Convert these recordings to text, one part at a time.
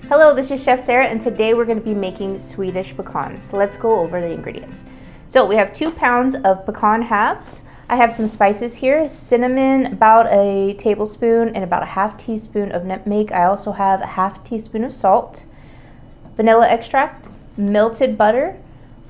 Hello, this is Chef Sarah, and today we're going to be making Swedish pecans. Let's go over the ingredients. So we have 2 pounds of pecan halves. I have some spices here: cinnamon, about a tablespoon, and about a half teaspoon of nutmeg. I also have a half teaspoon of salt, vanilla extract, melted butter,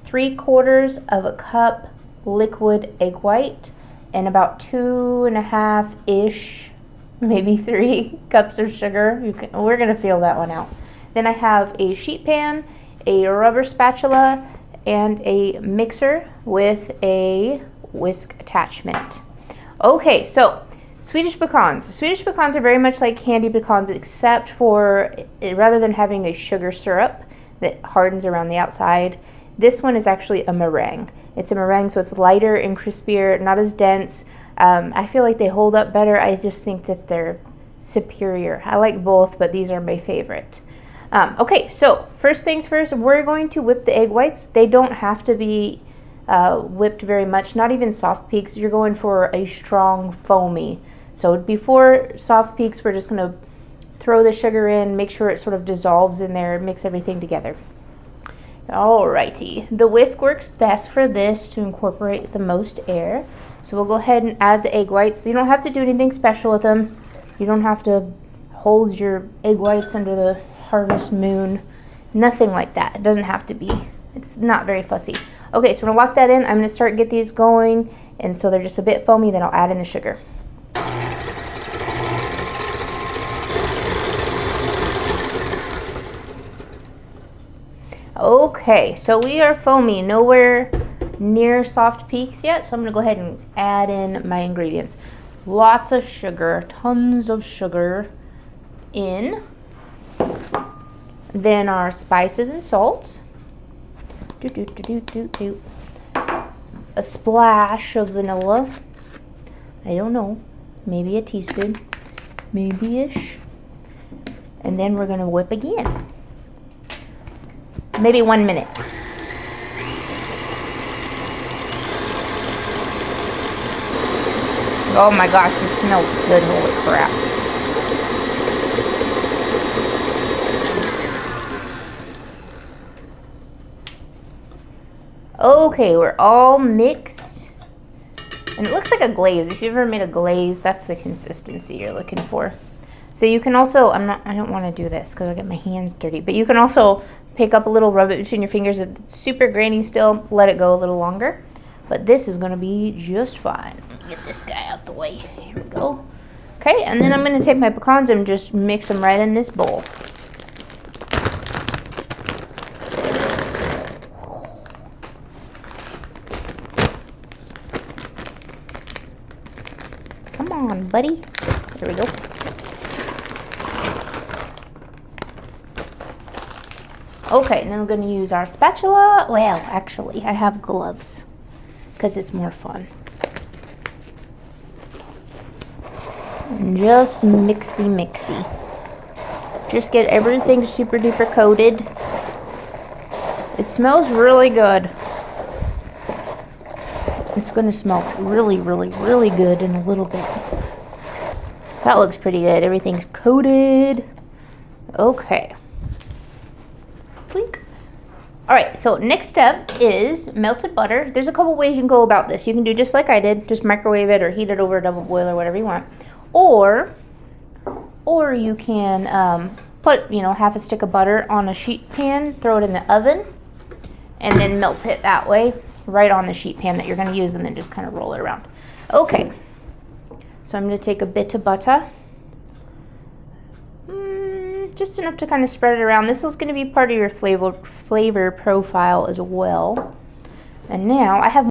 3/4 of a cup liquid egg white, and about 2.5-ish, maybe 3 cups of sugar. We're gonna feel that one out. Then I have a sheet pan, a rubber spatula, and a mixer with a whisk attachment. Okay, so Swedish pecans. Swedish pecans are very much like candied pecans, except for rather than having a sugar syrup that hardens around the outside, this one is actually a meringue. It's a meringue, so it's lighter and crispier, not as dense. I feel like they hold up better. I just think that they're superior. I like both, but these are my favorite. Okay, so first things first, we're going to whip the egg whites. They don't have to be whipped very much, not even soft peaks. You're going for a strong foamy. So before soft peaks, we're just going to throw the sugar in, make sure it sort of dissolves in there, mix everything together. Alrighty, the whisk works best for this to incorporate the most air. So we'll go ahead and add the egg whites. You don't have to do anything special with them. You don't have to hold your egg whites under the harvest moon. Nothing like that. It doesn't have to be. It's not very fussy. Okay, so we're gonna lock that in. I'm gonna get these going, and so they're just a bit foamy, then I'll add in the sugar. Okay, so we are foamy, nowhere near soft peaks yet, so I'm gonna go ahead and add in my ingredients. Lots of sugar, tons of sugar in. Then our spices and salt. A splash of vanilla. I don't know, maybe a teaspoon, maybe-ish. And then we're gonna whip again. Maybe 1 minute. Oh my gosh, it smells good, holy crap. Okay, we're all mixed. And it looks like a glaze. If you've ever made a glaze, that's the consistency you're looking for. So you can also, I don't want to do this because I'll get my hands dirty, but you can also pick up a little, rub it between your fingers. If it's super grainy still, let it go a little longer. But this is going to be just fine. Let me get this guy out the way. Here we go. Okay, and then I'm going to take my pecans and just mix them right in this bowl. Come on, buddy. There we go. Okay, and then we're going to use our spatula. Well, actually, I have gloves because it's more fun. And just mixy. Just get everything super duper coated. It smells really good. It's going to smell really good in a little bit. That looks pretty good. Everything's coated. Okay. Blink. All right, so next step is melted butter. There's a couple ways you can go about this. You can do just like I did, just microwave it or heat it over a double boil or whatever you want. Or you can put, half a stick of butter on a sheet pan, throw it in the oven, and then melt it that way right on the sheet pan that you're going to use, and then just kind of roll it around. Okay, so I'm going to take a bit of butter, just enough to kind of spread it around. This is going to be part of your flavor profile as well. And now I have